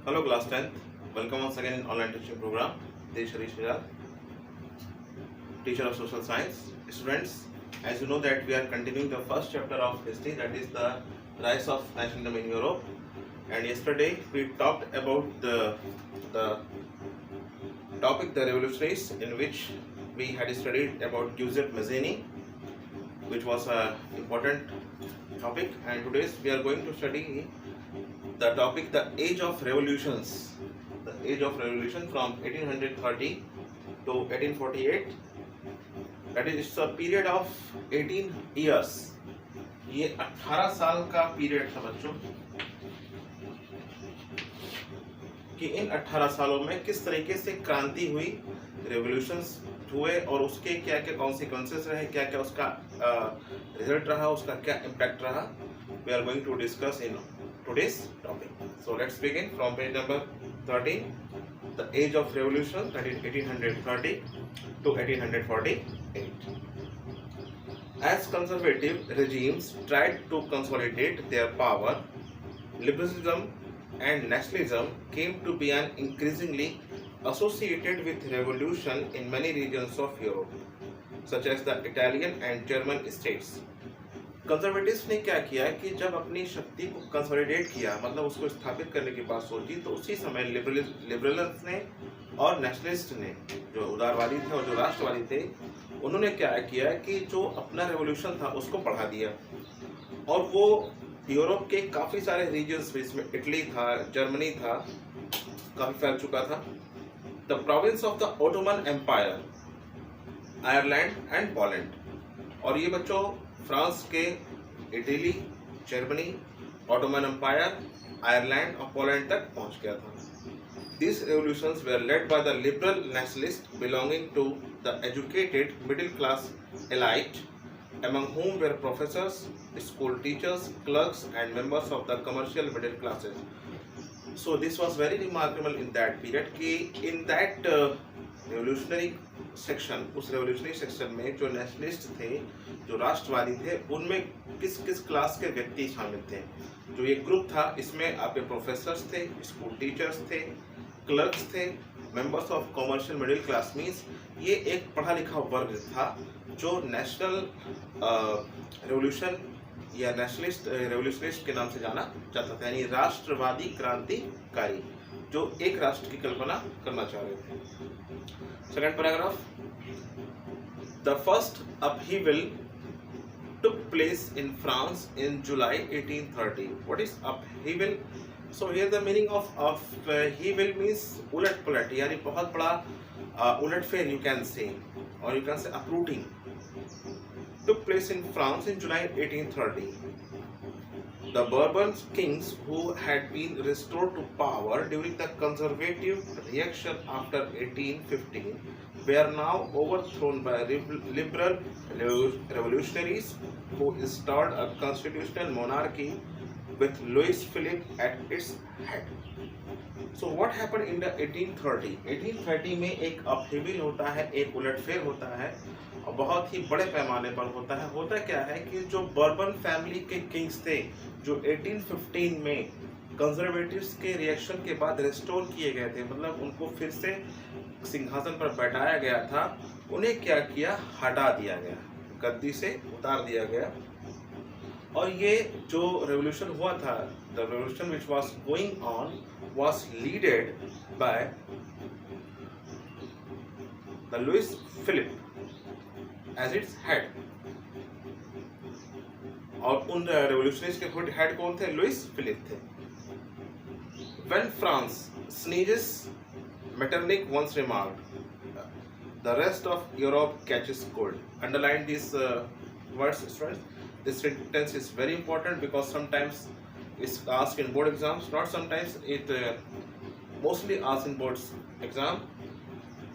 Hello class 10th, welcome once again in online teaching program. This is Harish Niraj, teacher of social science. Students, as you know that we are continuing the first chapter of history, that is the rise of nationalism in Europe. And yesterday we talked about the topic the revolutionaries, in which we had studied about Giuseppe Mazzini, which was an important topic. And today we are going to study the topic the age of revolutions, the age of revolution from 1830 to 1848. that is it's a period of 18 years. ये 18 साल का period था बच्चों कि इन 18 सालों में किस तरीके से क्रांति हुई, रेवोल्यूशंस हुए और उसके क्या क्या कॉन्सिक्वेंसेस रहे, क्या क्या उसका रिजल्ट रहा, उसका क्या इम्पैक्ट रहा. We are going to discuss in today's topic. So let's begin from page number 13, the age of revolution, that is 1830 to 1848. As conservative regimes tried to consolidate their power, liberalism and nationalism came to be an increasingly associated with revolution in many regions of Europe, such as the Italian and German states. Conservatives ने क्या किया कि जब अपनी शक्ति को consolidate किया, मतलब उसको स्थापित करने की बात सोची, तो उसी समय लिबरल्स ने और नेशनलिस्ट ने, जो उदारवादी थे और जो राष्ट्रवादी थे, उन्होंने क्या किया कि जो अपना रेवोल्यूशन था उसको बढ़ा दिया. और वो यूरोप के काफ़ी सारे रीजन्स में, इसमें इटली था, जर्मनी था, काफ़ी फैल चुका था. The province of the Ottoman Empire, Ireland and Poland. और ये बच्चों फ्रांस के, Italy, Germany, Ottoman Empire, Ireland और पोलैंड तक पहुंच गया था. These revolutions were led by the liberal nationalists belonging to the educated middle class elite, among whom were professors, school teachers, clerks and members of the commercial middle classes. So this was very remarkable in that period कि in that revolutionary section, उस revolutionary section में जो nationalist थे, जो राष्ट्रवादी थे, उनमें किस किस क्लास के व्यक्ति शामिल थे. जो ये ग्रुप था, इसमें आपके प्रोफेसर्स थे, स्कूल टीचर्स थे, क्लर्क्स थे, members of commercial middle class. Means ये एक पढ़ा लिखा वर्ग था जो नेशनल रेवोल्यूशन या नेशनलिस्ट रेवोल्यूशनिस्ट के नाम से जाना जाता था, यानी राष्ट्रवादी क्रांतिकारी, जो एक राष्ट्र की कल्पना करना चाह रहे थे. Second paragraph. The first upheaval took place in France in July 1830. What is upheaval? So here the meaning of upheaval means उलट पुलट, यानी बहुत बड़ा उलटफेर you can say, or you can say uprooting. Took place in France in July 1830. The Bourbon kings, who had been restored to power during the conservative reaction after 1815, were now overthrown by liberal revolutionaries who installed a constitutional monarchy with Louis Philippe at its head. So what happened in the 1830? 1830 में एक अपहेविल होता है, एक उलटफेर होता है, और बहुत ही बड़े पैमाने पर होता है. होता क्या है कि जो बर्बन फैमिली के किंग्स थे, जो 1815 में कंजर्वेटिव्स के रिएक्शन के बाद रिस्टोर किए गए थे, मतलब उनको फिर से सिंहासन पर बैठाया गया था, उन्हें क्या किया, हटा दिया गया, गद्दी से उतार दिया गया. और ये जो रेवोल्यूशन हुआ था, the revolution which was going on was leaded by the Louis Philippe as its head. और उन रेवोल्यूशनरीज के खुद हेड कौन थे, लुइस फिलिप थे. When France sneezes, Metternich once remarked, the rest of Europe catches cold. Underline these words, students. This sentence is very important because sometimes it's asked in board exams, not sometimes, it mostly asked in boards exam,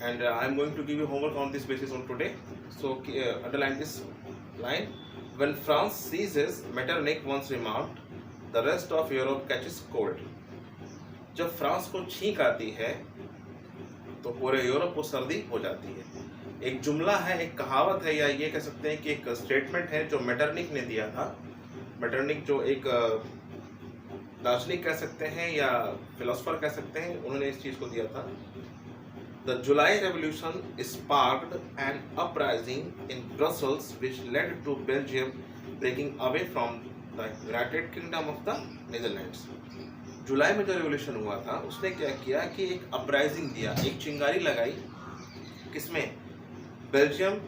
and I am going to give you homework on this basis on today. So underline this line. When France seizes, Metternich once remarked, the rest of Europe catches cold. जब France को छींक आती है तो पूरे Europe को सर्दी हो जाती है. एक जुमला है, एक कहावत है, या ये कह सकते हैं कि एक स्टेटमेंट है जो मेटरनिक ने दिया था. मेटरनिक जो एक दार्शनिक कह सकते हैं या फिलोसफर कह सकते हैं, उन्होंने इस चीज़ को दिया था। The July revolution sparked an uprising in Brussels which led to Belgium breaking away from the United Kingdom of the Netherlands. जुलाई में जो रेवोल्यूशन हुआ था उसने क्या किया कि एक अपराइजिंग दिया, एक चिंगारी लगाई, किसमें? बेल्जियम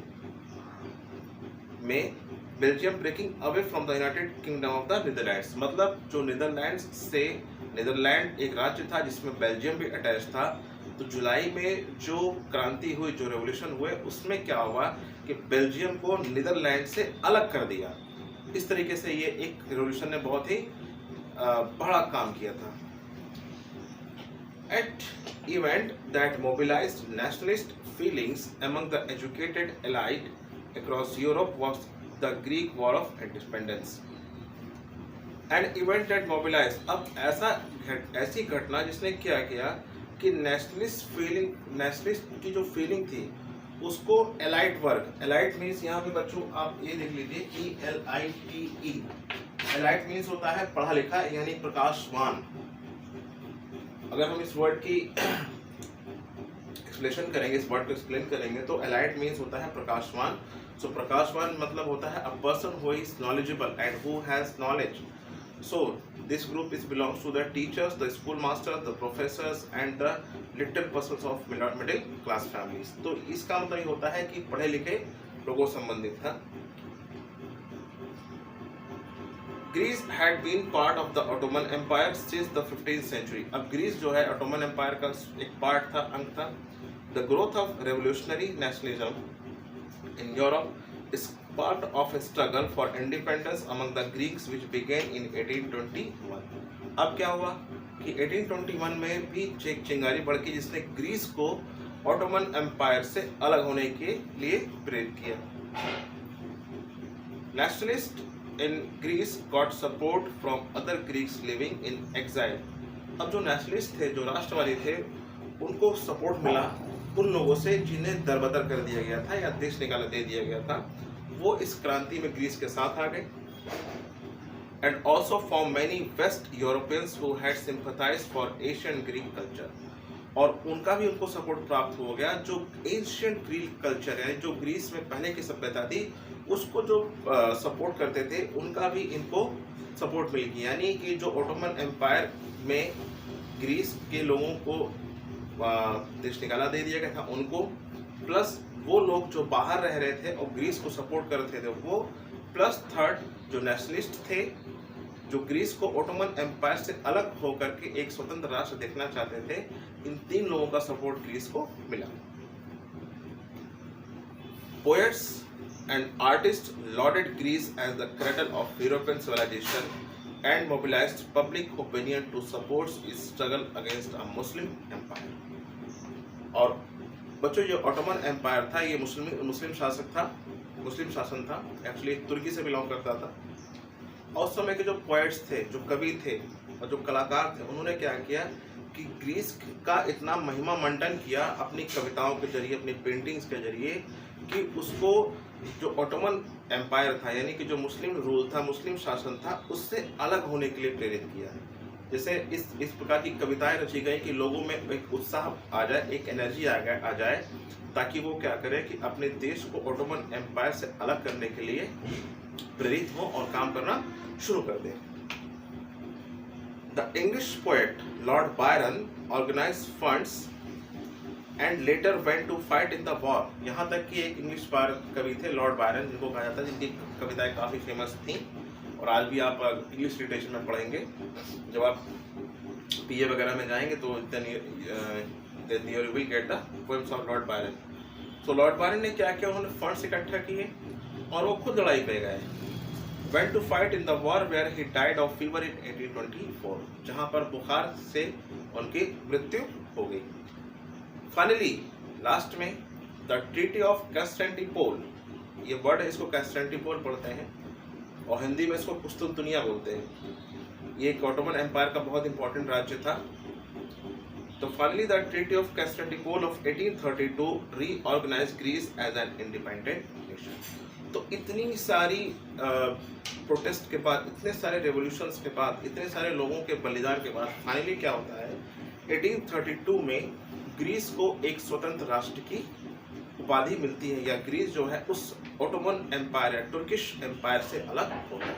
में, Belgium breaking away from the United Kingdom of the Netherlands. मतलब जो नीदरलैंड्स से, नीदरलैंड एक राज्य था जिसमें बेल्जियम भी अटैच था, तो जुलाई में जो क्रांति हुई, जो रेवोल्यूशन हुए, उसमें क्या हुआ कि बेल्जियम को नीदरलैंड से अलग कर दिया। इस तरीके से ये एक रेवोल्यूशन ने बहुत ही बड़ा काम किया था। At event that mobilised nationalist feelings among the educated elite across Europe was the Greek War of Independence. An event that mobilized, अब ऐसी घटना जिसने क्या किया कि नेशनलिस्ट की जो फीलिंग थी उसको एलाइट वर्ग, एलाइट मीन्स यहाँ पे बच्चों आप ये देख लीजिए ELITE, एलाइट मीन्स होता है पढ़ा लिखा यानी प्रकाशवान। अगर हम इस वर्ड की एक्सप्लेनेशन करेंगे, इस वर्ड को एक्सप्लेन करेंगे तो एलाइट मीन्स होता है प्रकाशवान। सो प्रकाशवान मतलब होता है a person who is knowledgeable and who has knowledge. So this group is belongs to the teachers, the schoolmasters, the professors and the little persons of middle class families. तो इसका मतलब ये होता है कि पढ़े लिखे लोगों से संबंधित था। Greece had been part of the Ottoman Empire since the 15th century. अब ग्रीस जो है ऑटोमन एम्पायर का एक पार्ट था, अंग था। The growth of revolutionary nationalism in Europe is part of a struggle for independence among the Greeks which began in 1821. अब क्या हुआ कि 1821 में भी एक चिंगारी बढ़ गई जिसने ग्रीस को ऑटोमन एम्पायर से अलग होने के लिए प्रेरित किया। Nationalists in Greece got support from other Greeks living in exile. अब जो नेशनलिस्ट थे, जो राष्ट्रवादी थे, उनको सपोर्ट मिला उन लोगों से जिन्हें दरबदर कर दिया गया था या देश निकाला दे दिया गया था, वो इस क्रांति में ग्रीस के साथ आ गए। And also from many west Europeans who had sympathised for Asian Greek culture, और उनका भी उनको सपोर्ट प्राप्त हो गया। जो एशियन ग्रीक कल्चर है, जो ग्रीस में पहले की सभ्यता थी, उसको जो सपोर्ट करते थे, उनका भी इनको सपोर्ट मिल गया। यानी कि जो ऑटोमन एम्पायर में ग्रीस के लोगों को देश निकाला दे दिया गया था उनको, प्लस वो लोग जो बाहर रह रहे थे और ग्रीस को सपोर्ट कर रहे थे वो, प्लस थर्ड जो नेशनलिस्ट थे, जो ग्रीस को ऑटोमन एम्पायर से अलग होकर के एक स्वतंत्र राष्ट्र देखना चाहते थे, इन तीन लोगों का सपोर्ट ग्रीस को मिला। Poets and artist lauded Greece as the cradle of European civilisation and mobilized public opinion to support its struggle against a Muslim empire. और बच्चों ये ऑटोमन एम्पायर था, ये मुस्लिम शासक था, मुस्लिम शासन था, एक्चुअली तुर्की से बिलोंग करता था। और उस समय के जो पोएट्स थे, जो कवि थे और जो कलाकार थे, उन्होंने क्या किया कि ग्रीस का इतना महिमा मंडन किया अपनी कविताओं के जरिए, अपनी पेंटिंग्स के जरिए, कि उसको जो ऑटोमन एम्पायर था यानी कि जो मुस्लिम रूल था, मुस्लिम शासन था, उससे अलग होने के लिए प्रेरित किया। जैसे इस प्रकार की कविताएं रची गई कि लोगों में एक उत्साह आ जाए, एक एनर्जी आ जाए, ताकि वो क्या करे कि अपने देश को ऑटोमन एम्पायर से अलग करने के लिए प्रेरित हो और काम करना शुरू कर दे। The English poet Lord Byron organised funds and later went to fight in the war. यहाँ तक कि एक इंग्लिश कवि थे लॉर्ड बायरन, जिनको कहा जाता है, जिनकी कविताएं काफ़ी फेमस थी और आज भी आप इंग्लिश लिटरेचर में पढ़ेंगे। जब आप PA वगैरह में जाएंगे तो then you will get the poems of Lord Byron. तो लॉर्ड बायरन ने क्या किया, उन्होंने फंड्स इकट्ठा किए और वो खुद लड़ाई पे गए। Went to fight in the war where he died of fever in 1824, जहाँ पर बुखार से उनकी मृत्यु हो गई। फाइनली लास्ट में द ट्रीटी ऑफ कैस्टेंटिपोल, ये वर्ड है, इसको कैस्टेंटिपोल पढ़ते हैं और हिंदी में इसको कुस्तुनतुनिया बोलते हैं। ये एक ऑटोमन एम्पायर का बहुत इंपॉर्टेंट राज्य था। तो finally the treaty of Constantinople of 1832 reorganise Greece as an independent nation. तो इतनी सारी प्रोटेस्ट के बाद, इतने सारे रेवोल्यूशंस के बाद, इतने सारे लोगों के बलिदान के बाद फाइनली क्या होता है, 1832 में ग्रीस को एक स्वतंत्र राष्ट्र की उपाधि मिलती है, या ग्रीस जो है उस ओटोमन एम्पायर या तुर्किश एम्पायर से अलग होता है।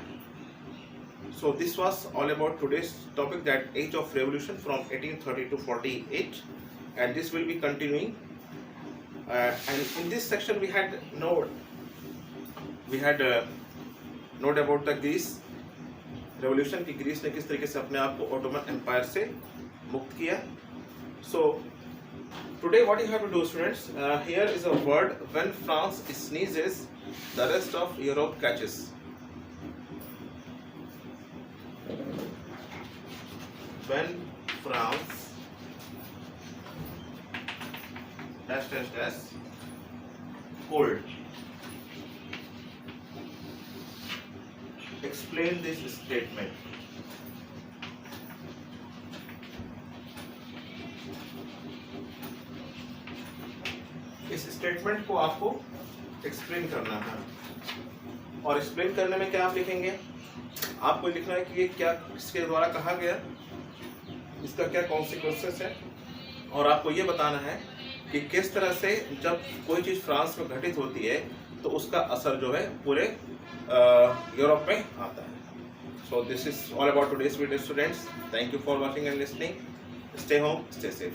So this was all about today's topic, that age of revolution from 1830 to 48, and this will be continuing. And in this section we had note about the Greece revolution कि Greece ने किस तरीके से अपने आप को ओटोमन एम्पायर से मुक्त किया। So today what you have to do, students, here is a word: when France sneezes, the rest of Europe catches. When France cold. Explain this statement. इस स्टेटमेंट को आपको एक्सप्लेन करना है, और एक्सप्लेन करने में क्या आप लिखेंगे, आपको लिखना है कि ये क्या इसके द्वारा कहा गया, इसका क्या कॉन्सिक्वेंसेस है, और आपको ये बताना है कि किस तरह से जब कोई चीज़ फ्रांस में घटित होती है तो उसका असर जो है पूरे यूरोप में आता है। So this is all about today's video, students. Thank you for watching and listening. Stay home, stay safe.